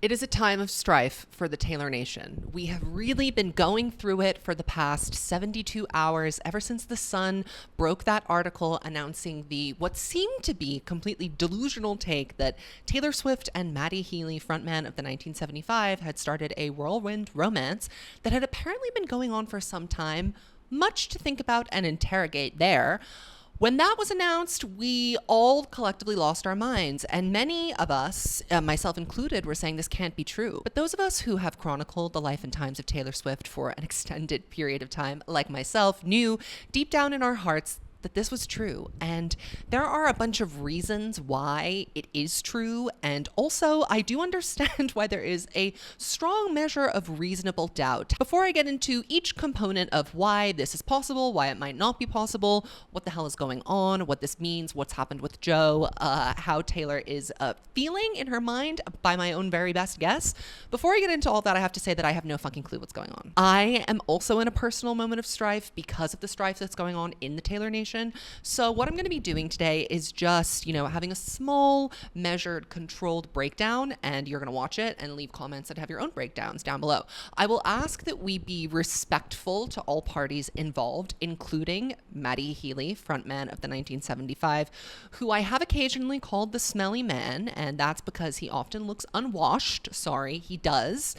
It is a time of strife for the Taylor Nation. We have really been going through it for the past 72 hours, ever since The Sun broke that article announcing the what seemed to be completely delusional take that Taylor Swift and Matty Healy, frontman of the 1975, had started a whirlwind romance that had apparently been going on for some time. Much to think about and interrogate there. When that was announced, we all collectively lost our minds, and many of us, myself included, were saying this can't be true. But those of us who have chronicled the life and times of Taylor Swift for an extended period of time, like myself, knew deep down in our hearts that this was true. And there are a bunch of reasons why it is true. And also, I do understand why there is a strong measure of reasonable doubt. Before I get into each component of why this is possible, why it might not be possible, what the hell is going on, what this means, what's happened with Joe, how Taylor is feeling in her mind by my own very best guess. Before I get into all that, I have to say that I have no fucking clue what's going on. I am also in a personal moment of strife because of the strife that's going on in the Taylor Nation. So what I'm going to be doing today is just, having a small, measured, controlled breakdown, and you're going to watch it and leave comments and have your own breakdowns down below. I will ask that we be respectful to all parties involved, including Matty Healy, frontman of the 1975, who I have occasionally called the smelly man, and that's because he often looks unwashed. Sorry, he does.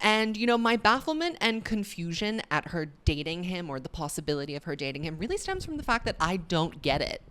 And, my bafflement and confusion at her dating him, or the possibility of her dating him, really stems from the fact that I don't get it.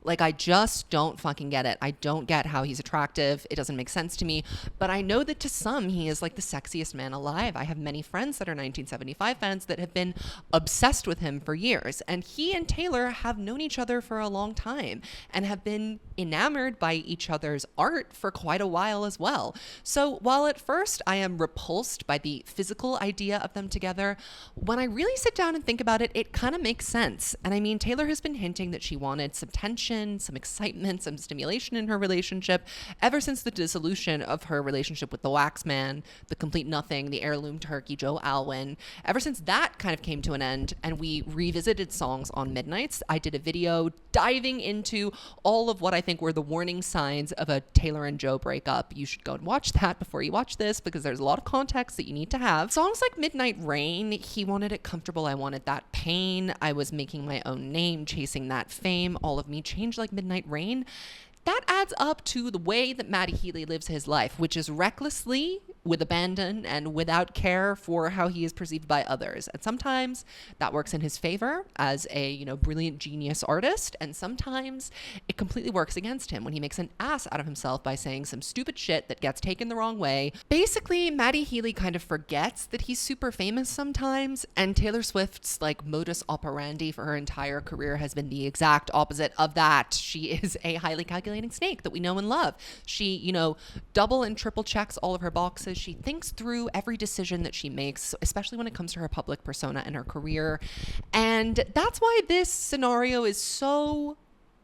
Like, I just don't fucking get it. I don't get how he's attractive. It doesn't make sense to me. But I know that to some, he is like the sexiest man alive. I have many friends that are 1975 fans that have been obsessed with him for years. And he and Taylor have known each other for a long time and have been enamored by each other's art for quite a while as well. So while at first I am repulsed by the physical idea of them together, when I really sit down and think about it, it kind of makes sense. And I mean, Taylor has been hinting that she wanted some tension, some excitement, some stimulation in her relationship ever since the dissolution of her relationship with the wax man, the complete nothing, the heirloom turkey, Joe Alwyn. Ever since that kind of came to an end and we revisited songs on Midnights, I did a video diving into all of what I think were the warning signs of a Taylor and Joe breakup. You should go and watch that before you watch this because there's a lot of context that you need to have. Songs like Midnight Rain, he wanted it comfortable, I wanted that pain, I was making my own name, chasing that fame, all of me changed like Midnight Rain. That adds up to the way that Matty Healy lives his life, which is recklessly, with abandon, and without care for how he is perceived by others. And sometimes that works in his favor as a, brilliant genius artist, and sometimes it completely works against him when he makes an ass out of himself by saying some stupid shit that gets taken the wrong way. Basically, Matty Healy kind of forgets that he's super famous sometimes, and Taylor Swift's modus operandi for her entire career has been the exact opposite of that. She is a highly calculating snake that we know and love. She, double and triple checks all of her boxes. She thinks through every decision that she makes, especially when it comes to her public persona and her career. And that's why this scenario is so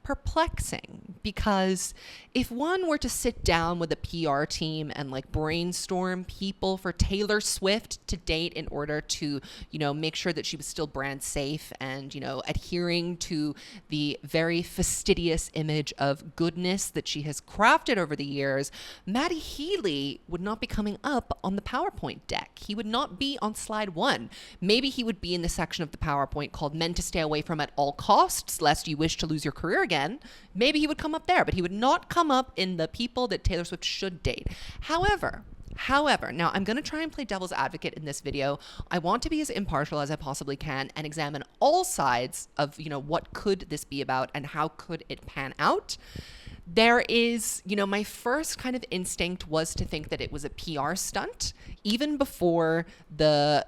perplexing, because if one were to sit down with a PR team and brainstorm people for Taylor Swift to date in order to, make sure that she was still brand safe and, adhering to the very fastidious image of goodness that she has crafted over the years, Matty Healy would not be coming up on the PowerPoint deck. He would not be on slide 1. Maybe he would be in the section of the PowerPoint called Men to Stay Away From at All Costs, lest you wish to lose your career again. Maybe he would come up there, but he would not come up in the people that Taylor Swift should date. However, now I'm going to try and play devil's advocate in this video. I want to be as impartial as I possibly can and examine all sides of, what could this be about and how could it pan out. There is, my first kind of instinct was to think that it was a PR stunt, even before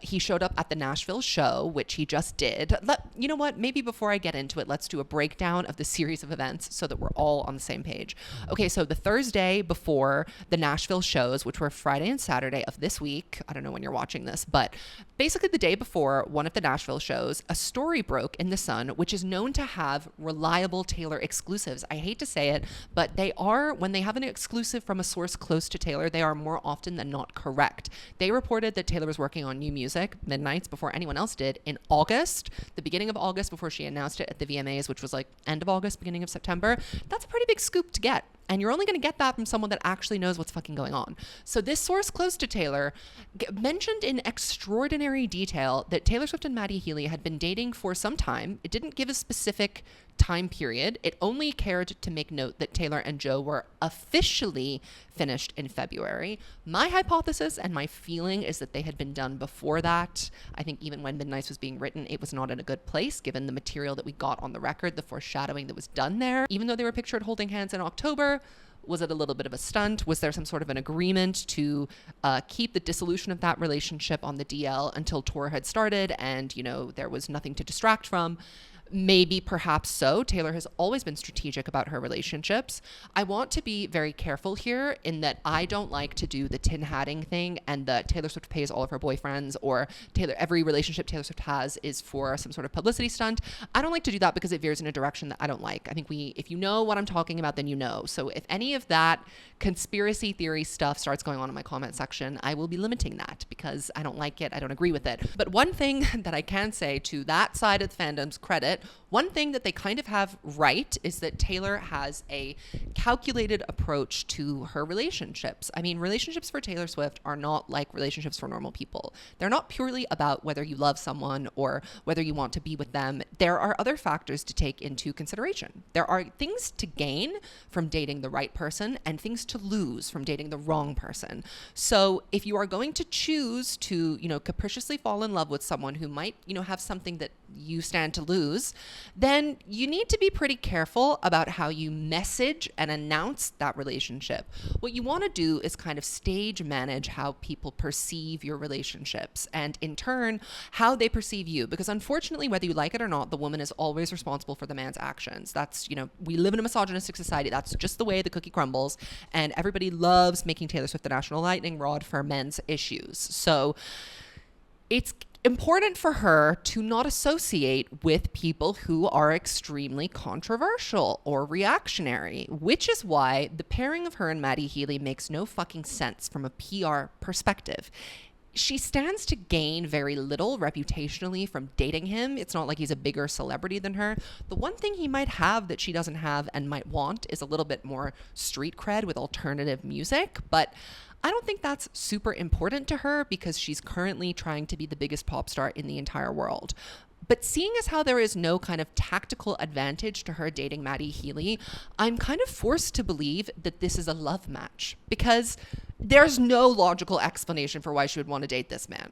he showed up at the Nashville show, which he just did. You know what? Maybe before I get into it, let's do a breakdown of the series of events so that we're all on the same page. Okay, so the Thursday before the Nashville shows, which were Friday and Saturday of this week, I don't know when you're watching this, but basically the day before one of the Nashville shows, a story broke in The Sun, which is known to have reliable Taylor exclusives. I hate to say it, but they are, when they have an exclusive from a source close to Taylor, they are more often than not correct. They reported that Taylor was working on new music, Midnights, before anyone else did in August, the beginning of August, before she announced it at the VMAs, which was like end of August, beginning of September. That's a pretty big scoop to get. And you're only going to get that from someone that actually knows what's fucking going on. So this source close to Taylor mentioned in extraordinary detail that Taylor Swift and Matty Healy had been dating for some time. It didn't give a specific time period. It only cared to make note that Taylor and Joe were officially finished in February. My hypothesis and my feeling is that they had been done before that. I think even when Midnights was being written, it was not in a good place, given the material that we got on the record, the foreshadowing that was done there. Even though they were pictured holding hands in October, was it a little bit of a stunt? Was there some sort of an agreement to keep the dissolution of that relationship on the DL until tour had started and, you know, there was nothing to distract from? Maybe, perhaps so. Taylor has always been strategic about her relationships. I want to be very careful here in that I don't like to do the tin hatting thing and that Taylor Swift pays all of her boyfriends, or every relationship Taylor Swift has is for some sort of publicity stunt. I don't like to do that because it veers in a direction that I don't like. I think if you know what I'm talking about, then you know. So if any of that conspiracy theory stuff starts going on in my comment section, I will be limiting that because I don't like it. I don't agree with it. But one thing that I can say to that side of the fandom's credit, one thing that they kind of have right is that Taylor has a calculated approach to her relationships. I mean, relationships for Taylor Swift are not like relationships for normal people. They're not purely about whether you love someone or whether you want to be with them. There are other factors to take into consideration. There are things to gain from dating the right person and things to lose from dating the wrong person. So if you are going to choose to, capriciously fall in love with someone who might, have something that you stand to lose, then you need to be pretty careful about how you message and announce that relationship. What you want to do is kind of stage manage how people perceive your relationships and in turn, how they perceive you. Because unfortunately, whether you like it or not, the woman is always responsible for the man's actions. That's, we live in a misogynistic society. That's just the way the cookie crumbles. And everybody loves making Taylor Swift the national lightning rod for men's issues. So it's important for her to not associate with people who are extremely controversial or reactionary, which is why the pairing of her and Matty Healy makes no fucking sense from a PR perspective. She stands to gain very little reputationally from dating him. It's not like he's a bigger celebrity than her. The one thing he might have that she doesn't have and might want is a little bit more street cred with alternative music, but I don't think that's super important to her because she's currently trying to be the biggest pop star in the entire world. But seeing as how there is no kind of tactical advantage to her dating Matty Healy, I'm kind of forced to believe that this is a love match because there's no logical explanation for why she would want to date this man.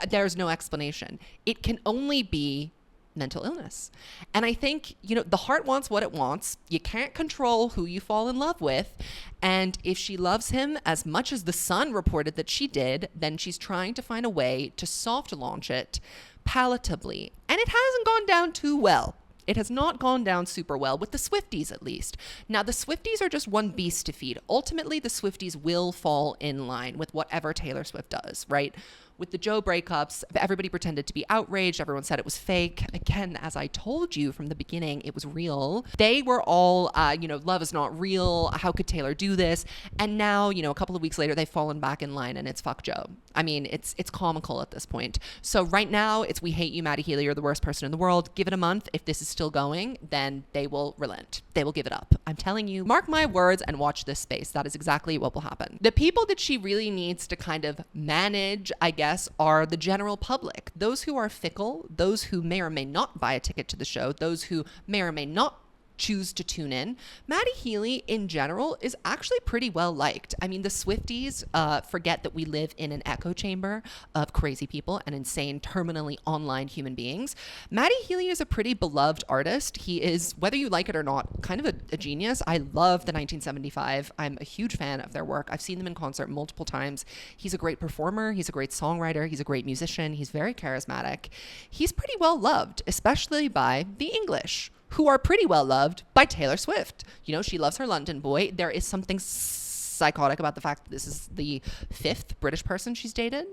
There's no explanation. It can only be mental illness. And I think, the heart wants what it wants. You can't control who you fall in love with. And if she loves him as much as The Sun reported that she did, then she's trying to find a way to soft launch it palatably. And it hasn't gone down too well. It has not gone down super well with the Swifties, at least. Now, the Swifties are just one beast to feed. Ultimately, the Swifties will fall in line with whatever Taylor Swift does, right? With the Joe breakups, everybody pretended to be outraged. Everyone said it was fake. Again, as I told you from the beginning, it was real. They were all, love is not real. How could Taylor do this? And now, a couple of weeks later, they've fallen back in line and it's fuck Joe. I mean, it's comical at this point. So right now, it's we hate you, Matty Healy. You're the worst person in the world. Give it a month. If this is still going, then they will relent. They will give it up. I'm telling you, mark my words and watch this space. That is exactly what will happen. The people that she really needs to kind of manage, I guess, are the general public. Those who are fickle, those who may or may not buy a ticket to the show, those who may or may not choose to tune in. Matty Healy in general is actually pretty well liked. I mean, the Swifties forget that we live in an echo chamber of crazy people and insane, terminally online human beings. Matty Healy is a pretty beloved artist. He is, whether you like it or not, kind of a genius. I love the 1975. I'm a huge fan of their work. I've seen them in concert multiple times. He's a great performer. He's a great songwriter. He's a great musician. He's very charismatic. He's pretty well loved, especially by the English, who are pretty well loved by Taylor Swift. She loves her London boy. There is something psychotic about the fact that this is the 5th British person she's dated.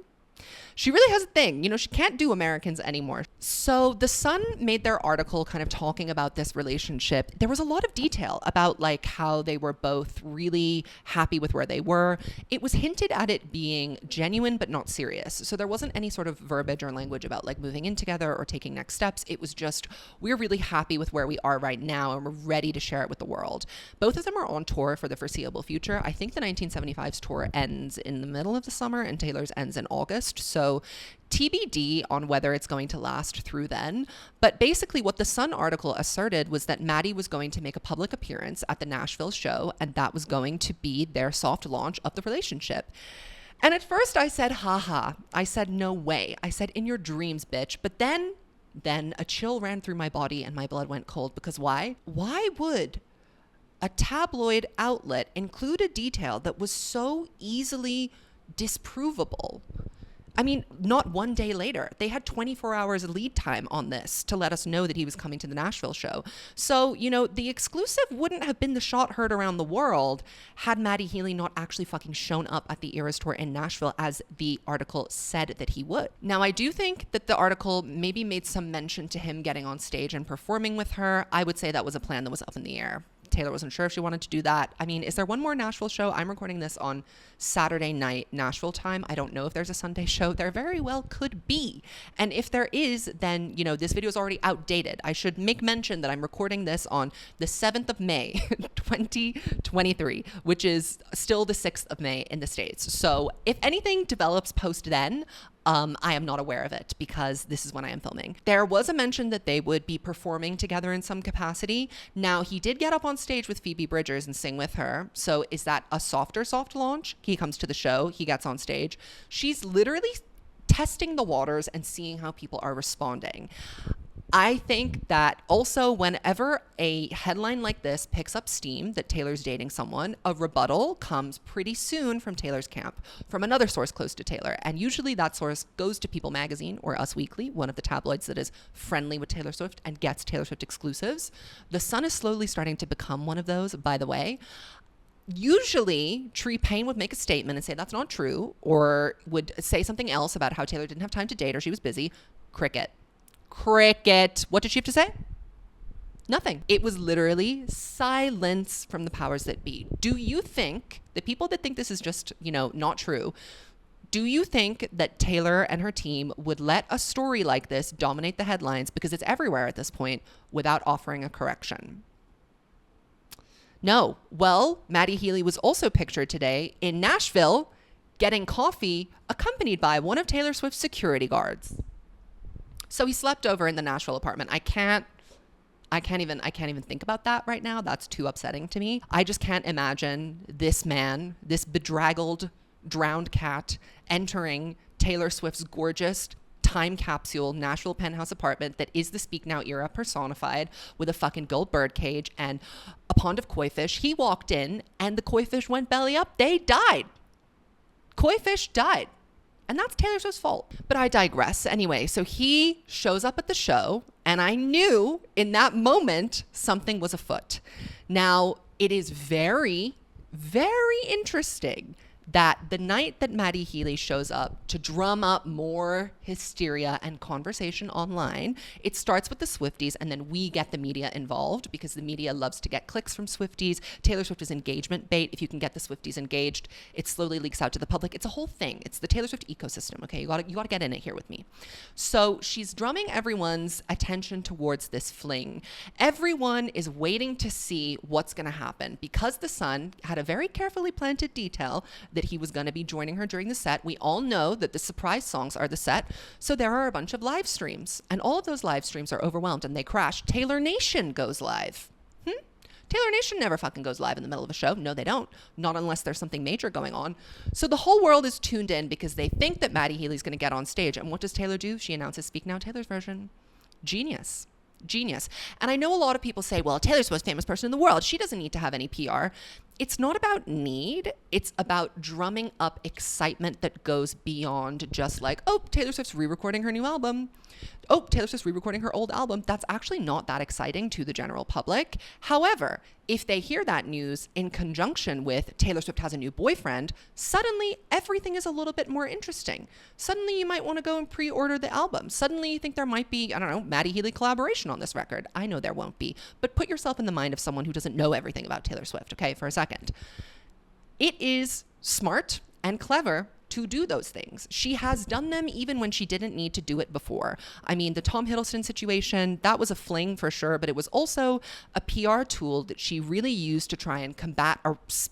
She really has a thing. You know, she can't do Americans anymore. So The Sun made their article kind of talking about this relationship. There was a lot of detail about like how they were both really happy with where they were. It was hinted at it being genuine but not serious. So there wasn't any sort of verbiage or language about like moving in together or taking next steps. It was just, we're really happy with where we are right now and we're ready to share it with the world. Both of them are on tour for the foreseeable future. I think the 1975's tour ends in the middle of the summer and Taylor's ends in August. So TBD on whether it's going to last through then. But basically what the Sun article asserted was that Matty was going to make a public appearance at the Nashville show, and that was going to be their soft launch of the relationship. And at first I said, haha. I said, no way. I said, in your dreams, bitch. But then a chill ran through my body and my blood went cold. Because why? Why would a tabloid outlet include a detail that was so easily disprovable? I mean, not one day later. They had 24 hours lead time on this to let us know that he was coming to the Nashville show. So, you know, the exclusive wouldn't have been the shot heard around the world had Matty Healy not actually fucking shown up at the Eras tour in Nashville as the article said that he would. Now, I do think that the article maybe made some mention to him getting on stage and performing with her. I would say that was a plan that was up in the air. Taylor wasn't sure if she wanted to do that. I mean, is there one more Nashville show? I'm recording this on Saturday night, Nashville time. I don't know if there's a Sunday show. There very well could be. And if there is, then, you know, this video is already outdated. I should make mention that I'm recording this on the 7th of May, 2023, which is still the 6th of May in the States. So if anything develops post then, I am not aware of it because this is when I am filming. There was a mention that they would be performing together in some capacity. Now, he did get up on stage with Phoebe Bridgers and sing with her. So is that a soft launch? He comes to the show, he gets on stage. She's literally testing the waters and seeing how people are responding. I think that also whenever a headline like this picks up steam that Taylor's dating someone, a rebuttal comes pretty soon from Taylor's camp, from another source close to Taylor. And usually that source goes to People Magazine or Us Weekly, one of the tabloids that is friendly with Taylor Swift and gets Taylor Swift exclusives. The Sun is slowly starting to become one of those, by the way. Usually, Tree Payne would make a statement and say that's not true, or would say something else about how Taylor didn't have time to date or she was busy. Cricket. What did she have to say? Nothing. It was literally silence from the powers that be. Do you think, the people that think this is just, you know, not true, do you think that Taylor and her team would let a story like this dominate the headlines, because it's everywhere at this point, without offering a correction? No. Well, Matty Healy was also pictured today in Nashville getting coffee accompanied by one of Taylor Swift's security guards. So he slept over in the Nashville apartment. I can't even think about that right now. That's too upsetting to me. I just can't imagine this man, this bedraggled, drowned cat, entering Taylor Swift's gorgeous time capsule Nashville penthouse apartment that is the Speak Now era personified, with a fucking gold bird cage and a pond of koi fish. He walked in and the koi fish went belly up. They died. Koi fish died. And that's Taylor Swift's fault. But I digress. Anyway, so he shows up at the show, and I knew in that moment something was afoot. Now, it is very, very interesting that the night that Matty Healy shows up to drum up more hysteria and conversation online, it starts with the Swifties, and then we get the media involved because the media loves to get clicks from Swifties. Taylor Swift is engagement bait. If you can get the Swifties engaged, it slowly leaks out to the public. It's a whole thing. It's the Taylor Swift ecosystem, okay? You gotta get in it here with me. So she's drumming everyone's attention towards this fling. Everyone is waiting to see what's gonna happen because the Sun had a very carefully planted detail that he was going to be joining her during the set. We all know that the surprise songs are the set. So there are a bunch of live streams, and all of those live streams are overwhelmed and they crash. Taylor Nation goes live. Taylor Nation never fucking goes live in the middle of a show. No, they don't. Not unless there's something major going on. So the whole world is tuned in because they think that Matty Healy's going to get on stage. And what does Taylor do? She announces Speak Now Taylor's version. Genius. And I know a lot of people say, well, Taylor's the most famous person in the world. She doesn't need to have any PR. it's not about need. It's about drumming up excitement that goes beyond just like, oh, Taylor Swift's re-recording her new album. Oh, Taylor Swift's re-recording her old album. That's actually not that exciting to the general public. However, if they hear that news in conjunction with Taylor Swift has a new boyfriend, suddenly everything is a little bit more interesting. Suddenly you might want to go and pre-order the album. Suddenly you think there might be, I don't know, Matty Healy collaboration on this record. I know there won't be, but put yourself in the mind of someone who doesn't know everything about Taylor Swift, okay, for a second. It is smart and clever to do those things. She has done them even when she didn't need to do it before. I mean, the Tom Hiddleston situation, that was a fling for sure, but it was also a PR tool that she really used to try and combat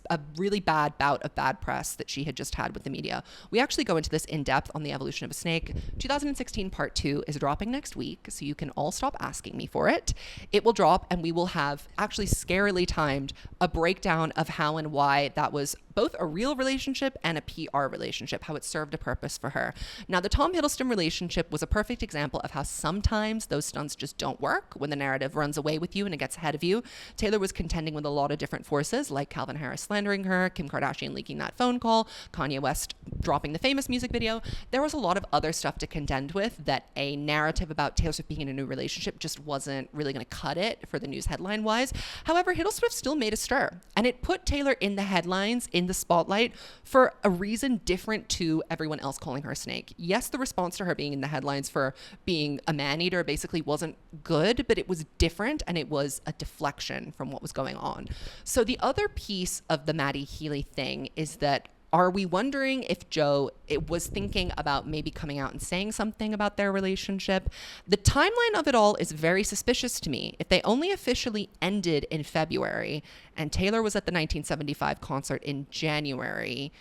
a really bad bout of bad press that she had just had with the media. We actually go into this in depth on The Evolution of a Snake. 2016 Part 2 is dropping next week, so you can all stop asking me for it. It will drop, and we will have, actually scarily timed, a breakdown of how and why that was both a real relationship and a PR relationship, how it served a purpose for her. Now, the Tom Hiddleston relationship was a perfect example of how sometimes those stunts just don't work when the narrative runs away with you and it gets ahead of you. Taylor was contending with a lot of different forces, like Calvin Harris slandering her, Kim Kardashian leaking that phone call, Kanye West dropping the famous music video. There was a lot of other stuff to contend with that a narrative about Taylor Swift being in a new relationship just wasn't really going to cut it for the news headline-wise. However, Hiddle Swift still made a stir, and it put Taylor in the headlines, in the spotlight, for a reason different to everyone else calling her a snake. Yes, the response to her being in the headlines for being a man-eater basically wasn't good, but it was different, and it was a deflection from what was going on. So the other piece of the Matty Healy thing is that, are we wondering if Joe was thinking about maybe coming out and saying something about their relationship? The timeline of it all is very suspicious to me. If they only officially ended in February and Taylor was at the 1975 concert in January,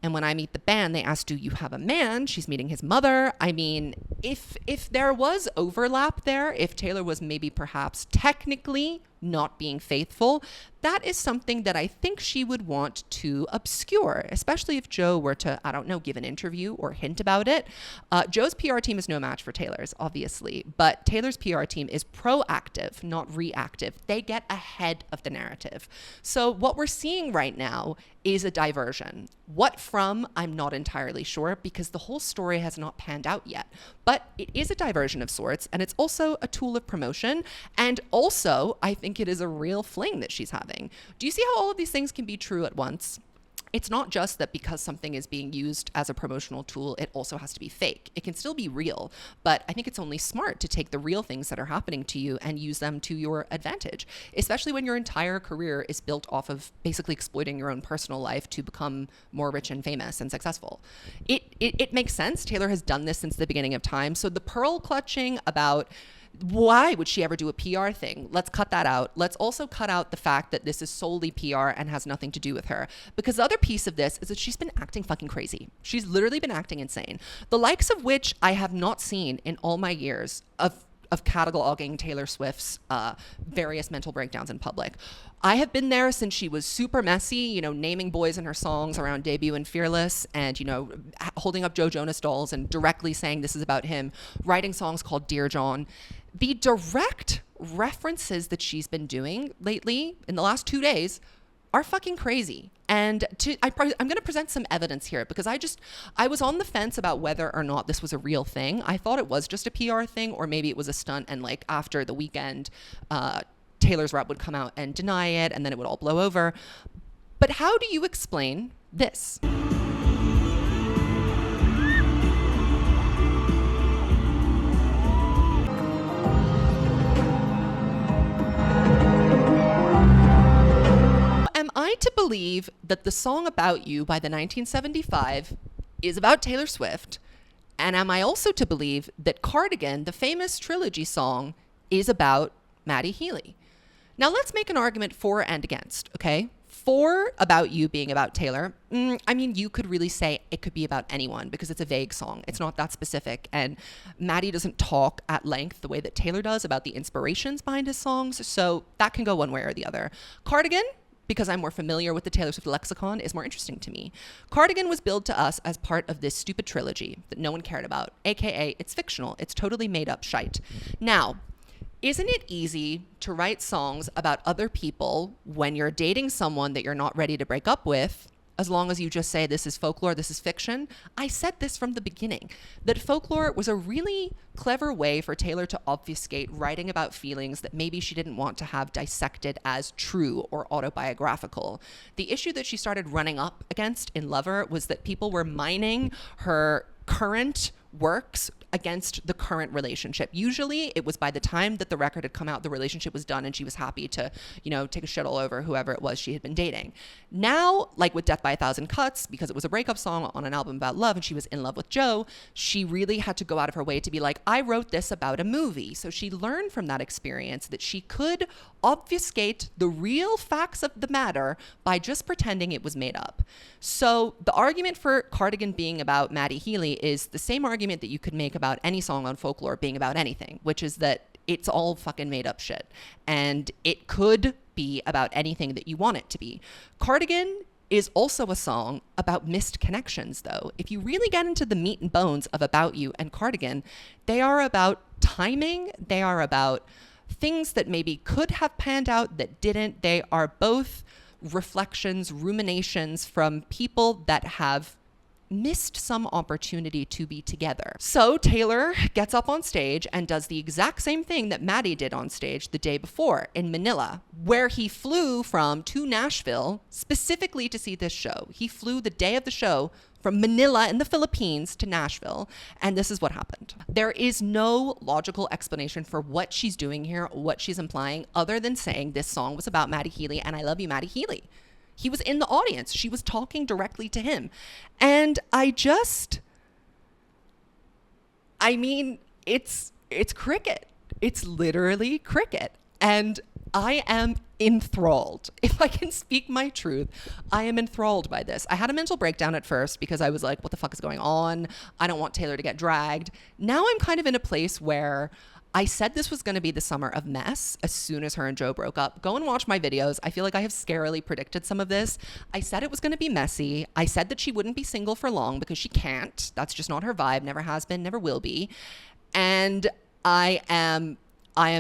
and when I meet the band, they ask, do you have a man? She's meeting his mother. I mean, if there was overlap there, if Taylor was maybe perhaps technically not being faithful, that is something that I think she would want to obscure, especially if Joe were to, I don't know, give an interview or hint about it. Joe's PR team is no match for Taylor's, obviously, but Taylor's PR team is proactive, not reactive. They get ahead of the narrative. So what we're seeing right now is a diversion. What from, I'm not entirely sure, because the whole story has not panned out yet. But it is a diversion of sorts, and it's also a tool of promotion. And also, I think it is a real fling that she's having. Do you see how all of these things can be true at once? It's not just that because something is being used as a promotional tool, it also has to be fake. It can still be real, but I think it's only smart to take the real things that are happening to you and use them to your advantage, especially when your entire career is built off of basically exploiting your own personal life to become more rich and famous and successful. It makes sense. Taylor has done this since the beginning of time. So the pearl clutching about why would she ever do a PR thing? Let's cut that out. Let's also cut out the fact that this is solely PR and has nothing to do with her. Because the other piece of this is that she's been acting fucking crazy. She's literally been acting insane. The likes of which I have not seen in all my years of cataloging Taylor Swift's various mental breakdowns in public. I have been there since she was super messy, you know, naming boys in her songs around Debut and Fearless, and, you know, holding up Joe Jonas dolls and directly saying this is about him, writing songs called Dear John. The direct references that she's been doing lately in the last 2 days are fucking crazy. And I'm going to present some evidence here because I was on the fence about whether or not this was a real thing. I thought it was just a PR thing, or maybe it was a stunt, and like after the weekend, Taylor's rep would come out and deny it, and then it would all blow over. But how do you explain this? Am I to believe that the song About You by the 1975 is about Taylor Swift? And am I also to believe that Cardigan, the famous trilogy song, is about Matty Healy? Now let's make an argument for and against, okay? For About You being about Taylor, I mean, you could really say it could be about anyone because it's a vague song. It's not that specific. And Matty doesn't talk at length the way that Taylor does about the inspirations behind his songs. So that can go one way or the other. Cardigan, because I'm more familiar with the Taylor Swift lexicon, is more interesting to me. Cardigan was billed to us as part of this stupid trilogy that no one cared about, aka it's fictional. It's totally made up shite. Now, Isn't it easy to write songs about other people when you're dating someone that you're not ready to break up with, as long as you just say this is folklore, this is fiction? I said this from the beginning, that folklore was a really clever way for Taylor to obfuscate writing about feelings that maybe she didn't want to have dissected as true or autobiographical. The issue that she started running up against in Lover was that people were mining her current works against the current relationship. Usually it was by the time that the record had come out, the relationship was done and she was happy to, take a shit all over whoever it was she had been dating. Now, like with Death by a Thousand Cuts, because it was a breakup song on an album about love and she was in love with Joe, she really had to go out of her way to be like, I wrote this about a movie. So she learned from that experience that she could obfuscate the real facts of the matter by just pretending it was made up. So the argument for Cardigan being about Matty Healy is the same argument that you could make about any song on Folklore being about anything, which is that it's all fucking made up shit. And it could be about anything that you want it to be. Cardigan is also a song about missed connections, though. If you really get into the meat and bones of About You and Cardigan, they are about timing. They are about things that maybe could have panned out that didn't. They are both reflections, ruminations from people that have missed some opportunity to be together. So Taylor gets up on stage and does the exact same thing that Matty did on stage the day before in Manila, where he flew to Nashville specifically to see this show. He flew the day of the show from Manila in the Philippines to Nashville, and this is what happened. There is no logical explanation for what she's doing here, what she's implying, other than saying this song was about Matty Healy and I love you, Matty Healy. He was in the audience. She was talking directly to him. And it's cricket. It's literally cricket. And I am enthralled. If I can speak my truth, I am enthralled by this. I had a mental breakdown at first because I was like, what the fuck is going on? I don't want Taylor to get dragged. Now I'm kind of in a place where I said this was going to be the summer of mess as soon as her and Joe broke up. Go and watch my videos. I feel like I have scarily predicted some of this. I said it was going to be messy. I said that she wouldn't be single for long because she can't. That's just not her vibe. Never has been, never will be. And I am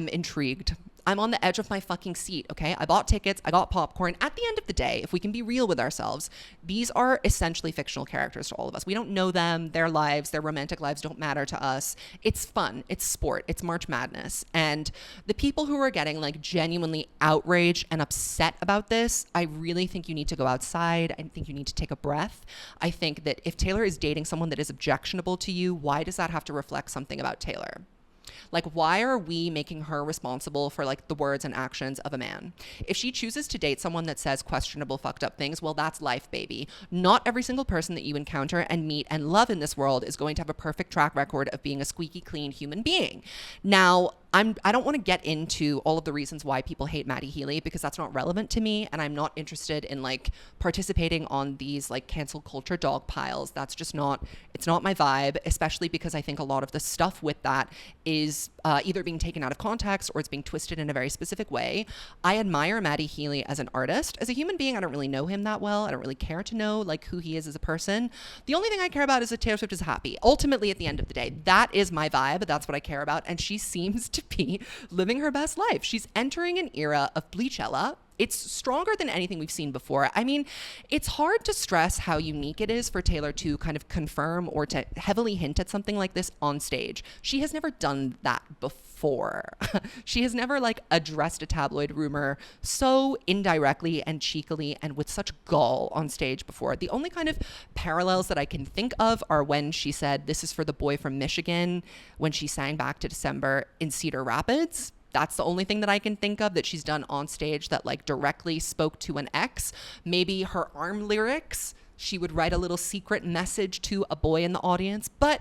intrigued. I'm on the edge of my fucking seat, okay? I bought tickets, I got popcorn. At the end of the day, if we can be real with ourselves, these are essentially fictional characters to all of us. We don't know them, their lives, their romantic lives don't matter to us. It's fun, it's sport, it's March Madness. And the people who are getting like genuinely outraged and upset about this, I really think you need to go outside. I think you need to take a breath. I think that if Taylor is dating someone that is objectionable to you, why does that have to reflect something about Taylor? Like, why are we making her responsible for like the words and actions of a man? If she chooses to date someone that says questionable, fucked up things, well, that's life, baby. Not every single person that you encounter and meet and love in this world is going to have a perfect track record of being a squeaky clean human being. Now, I don't want to get into all of the reasons why people hate Matty Healy because that's not relevant to me, and I'm not interested in like participating on these like cancel culture dog piles. That's just it's not my vibe, especially because I think a lot of the stuff with that is either being taken out of context or it's being twisted in a very specific way. I admire Matty Healy as an artist. As a human being, I don't really know him that well. I don't really care to know like who he is as a person. The only thing I care about is that Taylor Swift is happy. Ultimately, at the end of the day, that is my vibe. That's what I care about, and she seems to be living her best life. She's entering an era of Bleachella. It's stronger than anything we've seen before. I mean, it's hard to stress how unique it is for Taylor to kind of confirm or to heavily hint at something like this on stage. She has never done that before. She has never like addressed a tabloid rumor so indirectly and cheekily and with such gall on stage before. The only kind of parallels that I can think of are when she said, "This is for the boy from Michigan," when she sang Back to December in Cedar Rapids. That's the only thing that I can think of that she's done on stage that like directly spoke to an ex. Maybe her arm lyrics, she would write a little secret message to a boy in the audience. But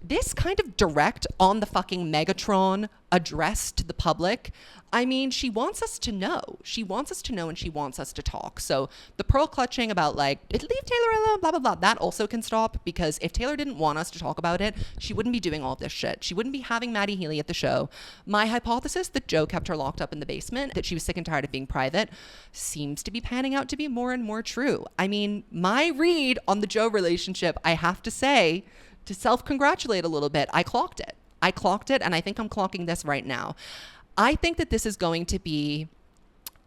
this kind of direct on the fucking Megatron address to the public, I mean, she wants us to know. She wants us to know and she wants us to talk. So the pearl clutching about like, leave Taylor alone, blah, blah, blah, that also can stop, because if Taylor didn't want us to talk about it, she wouldn't be doing all of this shit. She wouldn't be having Matty Healy at the show. My hypothesis that Joe kept her locked up in the basement, that she was sick and tired of being private, seems to be panning out to be more and more true. I mean, my read on the Joe relationship, I have to say, to self-congratulate a little bit, I clocked it, and I think I'm clocking this right now. I think that this is going to be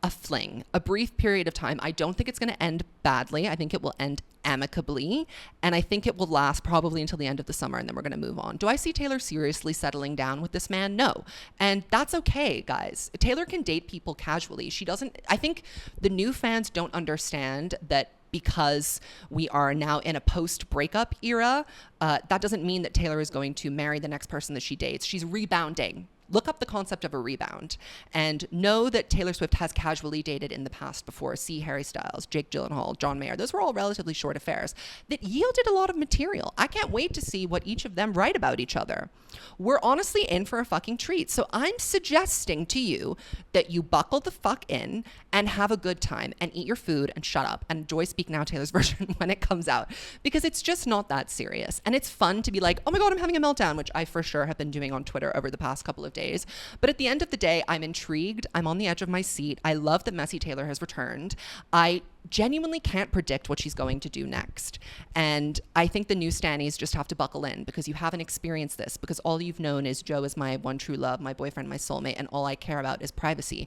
a fling, a brief period of time. I don't think it's going to end badly. I think it will end amicably, and I think it will last probably until the end of the summer, and then we're going to move on. Do I see Taylor seriously settling down with this man? No. And that's okay, guys. Taylor can date people casually. She doesn't, I think the new fans don't understand that because we are now in a post-breakup era, that doesn't mean that Taylor is going to marry the next person that she dates. She's rebounding. Look up the concept of a rebound and know that Taylor Swift has casually dated in the past before. See Harry Styles, Jake Gyllenhaal, John Mayer. Those were all relatively short affairs that yielded a lot of material. I can't wait to see what each of them write about each other. We're honestly in for a fucking treat. So I'm suggesting to you that you buckle the fuck in and have a good time and eat your food and shut up and enjoy Speak Now Taylor's version when it comes out, because it's just not that serious. And it's fun to be like, oh my God, I'm having a meltdown, which I for sure have been doing on Twitter over the past couple of days. But at the end of the day, I'm intrigued. I'm on the edge of my seat. I love that Messy Taylor has returned. I genuinely can't predict what she's going to do next. And I think the new Stannies just have to buckle in, because you haven't experienced this, because all you've known is Joe is my one true love, my boyfriend, my soulmate, and all I care about is privacy.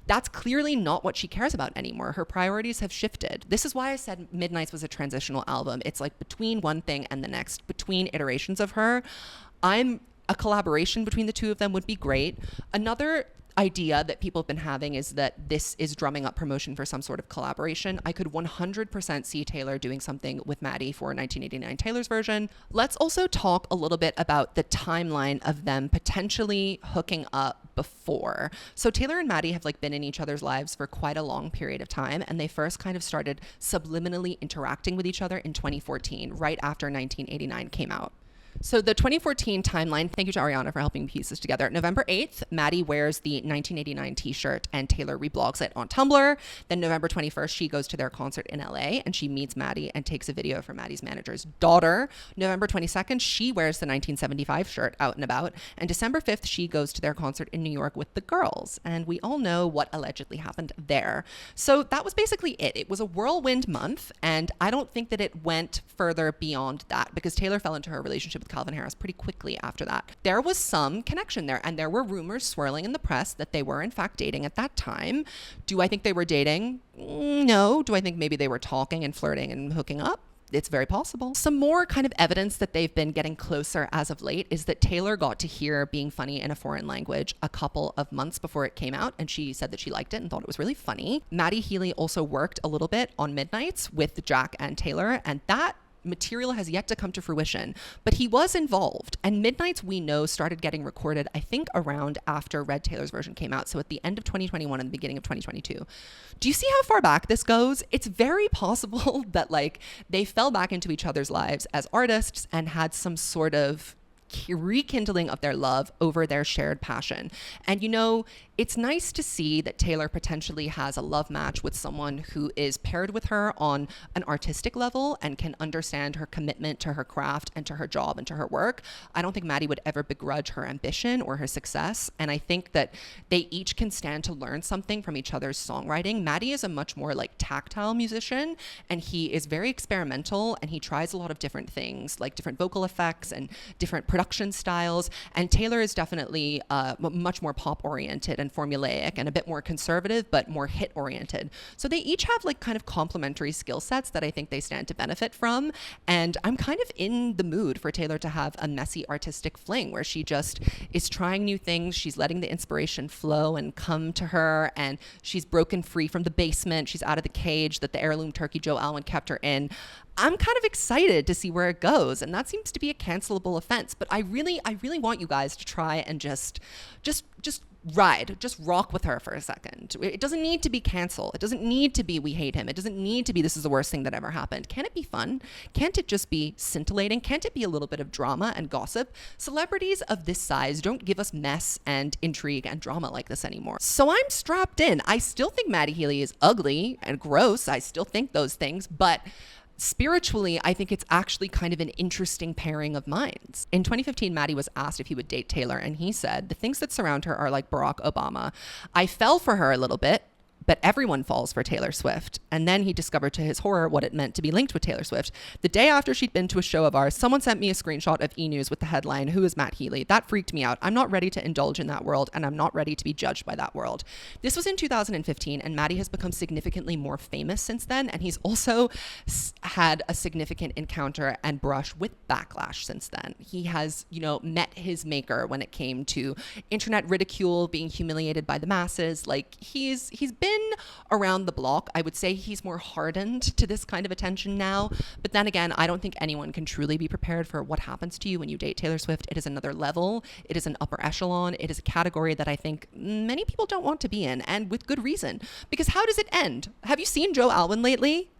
That's clearly not what she cares about anymore. Her priorities have shifted. This is why I said Midnights was a transitional album. It's like between one thing and the next, between iterations of her. A collaboration between the two of them would be great. Another idea that people have been having is that this is drumming up promotion for some sort of collaboration. I could 100% see Taylor doing something with Matty for 1989 Taylor's version. Let's also talk a little bit about the timeline of them potentially hooking up before. So Taylor and Matty have been in each other's lives for quite a long period of time, and they first kind of started subliminally interacting with each other in 2014, right after 1989 came out. So the 2014 timeline, thank you to Ariana for helping piece this together. November 8th, Matty wears the 1989 t-shirt and Taylor reblogs it on Tumblr. Then November 21st, she goes to their concert in LA and she meets Matty and takes a video for Matty's manager's daughter. November 22nd, she wears the 1975 shirt out and about. And December 5th, she goes to their concert in New York with the girls. And we all know what allegedly happened there. So that was basically it. It was a whirlwind month, and I don't think that it went further beyond that, because Taylor fell into her relationship with Calvin Harris pretty quickly after that. There was some connection there, and there were rumors swirling in the press that they were in fact dating at that time. Do I think they were dating? No. Do I think maybe they were talking and flirting and hooking up? It's very possible. Some more kind of evidence that they've been getting closer as of late is that Taylor got to hear Being Funny in a Foreign Language a couple of months before it came out, and she said that she liked it and thought it was really funny. Matty Healy also worked a little bit on Midnights with Jack and Taylor, and that material has yet to come to fruition, but he was involved. And Midnights, we know, started getting recorded, I think, around after Red Taylor's version came out. So at the end of 2021 and the beginning of 2022. Do you see how far back this goes? It's very possible that they fell back into each other's lives as artists and had some sort of rekindling of their love over their shared passion. And it's nice to see that Taylor potentially has a love match with someone who is paired with her on an artistic level and can understand her commitment to her craft and to her job and to her work. I don't think Matty would ever begrudge her ambition or her success. And I think that they each can stand to learn something from each other's songwriting. Matty is a much more tactile musician, and he is very experimental, and he tries a lot of different things, like different vocal effects and different production styles. And Taylor is definitely much more pop oriented and formulaic and a bit more conservative, but more hit oriented. So they each have kind of complementary skill sets that I think they stand to benefit from. And I'm kind of in the mood for Taylor to have a messy artistic fling where she just is trying new things. She's letting the inspiration flow and come to her, and she's broken free from the basement. She's out of the cage that the heirloom turkey Joe Alwyn kept her in. I'm kind of excited to see where it goes, and that seems to be a cancelable offense. But I really want you guys to try and just rock with her for a second. It doesn't need to be cancel. It doesn't need to be we hate him. It doesn't need to be this is the worst thing that ever happened. Can it be fun? Can't it just be scintillating? Can't it be a little bit of drama and gossip? Celebrities of this size don't give us mess and intrigue and drama like this anymore. So I'm strapped in. I still think Matty Healy is ugly and gross. I still think those things, but spiritually, I think it's actually kind of an interesting pairing of minds. In 2015, Matty was asked if he would date Taylor, and he said, "The things that surround her are like Barack Obama. I fell for her a little bit, but everyone falls for Taylor Swift. And then he discovered to his horror what it meant to be linked with Taylor Swift. The day after she'd been to a show of ours, someone sent me a screenshot of E! News with the headline, "Who is Matt Healy?" That freaked me out. I'm not ready to indulge in that world, and I'm not ready to be judged by that world. This was in 2015, and Matty has become significantly more famous since then, and he's also had a significant encounter and brush with backlash since then. He has, met his maker when it came to internet ridicule, being humiliated by the masses. Like, he's been around the block. I would say he's more hardened to this kind of attention now. But then again, I don't think anyone can truly be prepared for what happens to you when you date Taylor Swift. It is another level. It is an upper echelon. It is a category that I think many people don't want to be in, and with good reason. Because how does it end? Have you seen Joe Alwyn lately?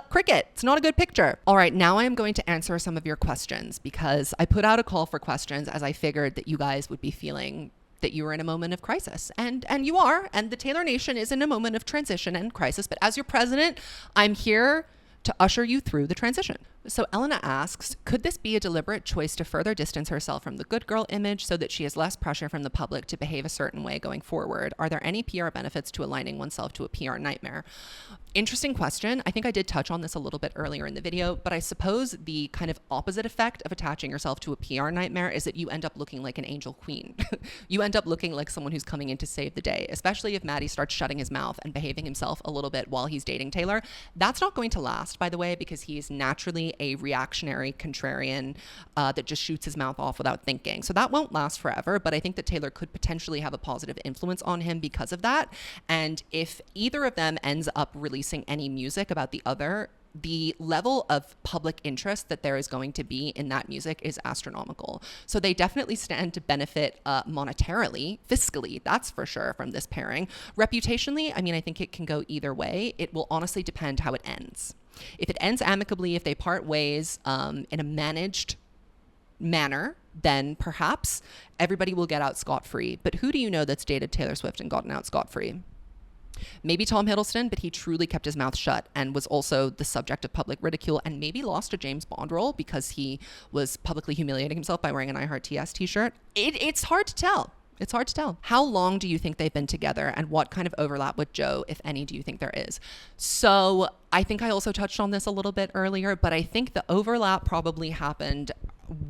Cricket. It's not a good picture. All right, now I am going to answer some of your questions, because I put out a call for questions as I figured that you guys would be feeling that you were in a moment of crisis. And you are, and the Taylor Nation is in a moment of transition and crisis. But as your president, I'm here to usher you through the transition. So Elena asks, could this be a deliberate choice to further distance herself from the good girl image so that she has less pressure from the public to behave a certain way going forward? Are there any PR benefits to aligning oneself to a PR nightmare? Interesting question. I think I did touch on this a little bit earlier in the video, but I suppose the kind of opposite effect of attaching yourself to a PR nightmare is that you end up looking like an angel queen. You end up looking like someone who's coming in to save the day, especially if Matty starts shutting his mouth and behaving himself a little bit while he's dating Taylor. That's not going to last, by the way, because he is naturally a reactionary contrarian that just shoots his mouth off without thinking. So that won't last forever, but I think that Taylor could potentially have a positive influence on him because of that. And if either of them ends up releasing any music about the other, the level of public interest that there is going to be in that music is astronomical. So they definitely stand to benefit monetarily, fiscally, that's for sure, from this pairing. Reputationally, I mean, I think it can go either way. It will honestly depend how it ends. If it ends amicably, if they part ways in a managed manner, then perhaps everybody will get out scot-free. But who do you know that's dated Taylor Swift and gotten out scot-free? Maybe Tom Hiddleston, but he truly kept his mouth shut and was also the subject of public ridicule and maybe lost a James Bond role because he was publicly humiliating himself by wearing an I Heart TS t-shirt. It's hard to tell. It's hard to tell. How long do you think they've been together, and what kind of overlap with Joe, if any, do you think there is? So I think I also touched on this a little bit earlier, but I think the overlap probably happened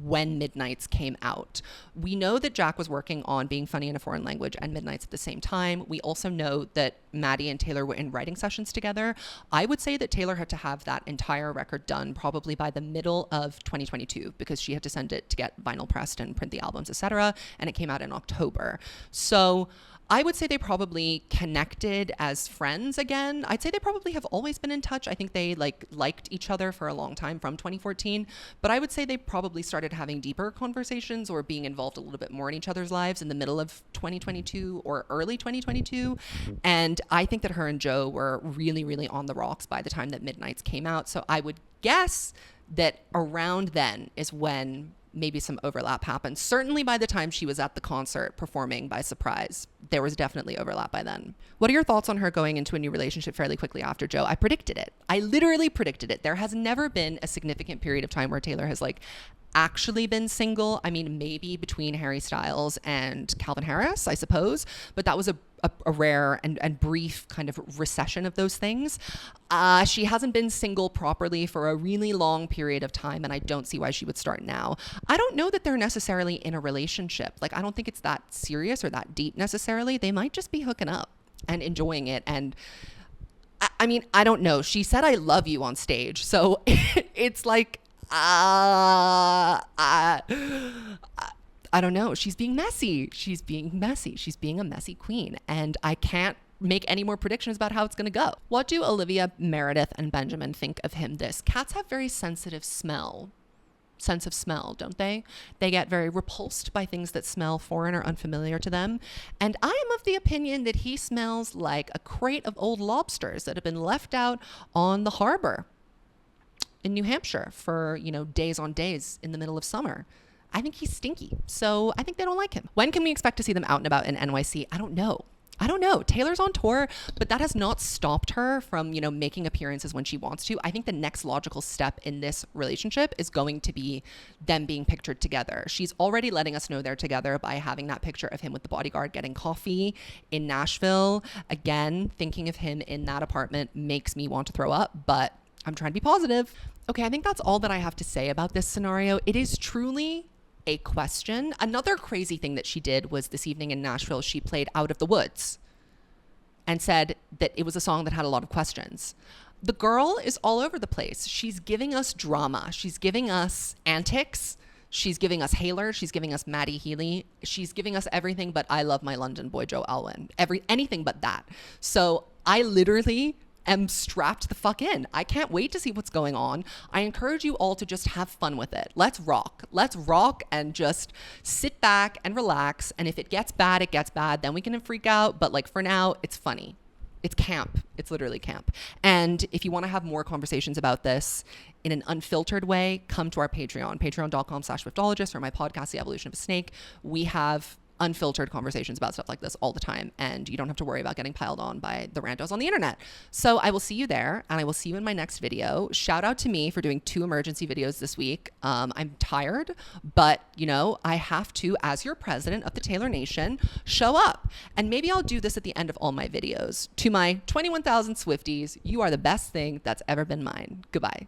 when Midnights came out. We know that Jack was working on Being Funny in a Foreign Language and Midnights at the same time. We also know that Matty and Taylor were in writing sessions together. I would say that Taylor had to have that entire record done probably by the middle of 2022 because she had to send it to get vinyl pressed and print the albums, etc. And it came out in October. So I would say they probably connected as friends again. I'd say they probably have always been in touch. I think they liked each other for a long time from 2014, but I would say they probably started having deeper conversations or being involved a little bit more in each other's lives in the middle of 2022 or early 2022. And I think that her and Joe were really, really on the rocks by the time that Midnights came out. So I would guess that around then is when maybe some overlap happened. Certainly by the time she was at the concert performing by surprise, there was definitely overlap by then. What are your thoughts on her going into a new relationship fairly quickly after Joe? I predicted it. I literally predicted it. There has never been a significant period of time where Taylor has actually been single. I mean, maybe between Harry Styles and Calvin Harris, I suppose, but that was a rare and brief kind of recession of those things. She hasn't been single properly for a really long period of time, and I don't see why she would start now. I don't know that they're necessarily in a relationship. I don't think it's that serious or that deep necessarily. They might just be hooking up and enjoying it. And I mean, I don't know. She said, "I love you" on stage. So it's I don't know. She's being messy. She's being a messy queen. And I can't make any more predictions about how it's going to go. What do Olivia, Meredith, and Benjamin think of him this? Cats have very sense of smell, don't they? They get very repulsed by things that smell foreign or unfamiliar to them. And I am of the opinion that he smells like a crate of old lobsters that have been left out on the harbor in New Hampshire for, days on days in the middle of summer. I think he's stinky. So I think they don't like him. When can we expect to see them out and about in NYC? I don't know. I don't know. Taylor's on tour, but that has not stopped her from, you know, making appearances when she wants to. I think the next logical step in this relationship is going to be them being pictured together. She's already letting us know they're together by having that picture of him with the bodyguard getting coffee in Nashville. Again, thinking of him in that apartment makes me want to throw up, but I'm trying to be positive. Okay, I think that's all that I have to say about this scenario. It is truly a question. Another crazy thing that she did was this evening in Nashville, she played Out of the Woods and said that it was a song that had a lot of questions. The girl is all over the place. She's giving us drama. She's giving us antics. She's giving us Haler. She's giving us Matty Healy. She's giving us everything but I Love My London Boy Joe Alwyn. Anything but that. So I literally am strapped the fuck in. I can't wait to see what's going on. I encourage you all to just have fun with it. Let's rock. Let's rock and just sit back and relax. And if it gets bad, it gets bad. Then we can freak out. But like for now, it's funny. It's camp. It's literally camp. And if you want to have more conversations about this in an unfiltered way, come to our Patreon, patreon.com/swiftologist, or my podcast, The Evolution of a Snake. We have unfiltered conversations about stuff like this all the time, and you don't have to worry about getting piled on by the randos on the internet. So I will see you there, and I will see you in my next video. Shout out to me for doing 2 emergency videos this week. I'm tired, but you know, I have to, as your president of the Taylor Nation, show up. And maybe I'll do this at the end of all my videos. To my 21,000 Swifties, you are the best thing that's ever been mine. Goodbye.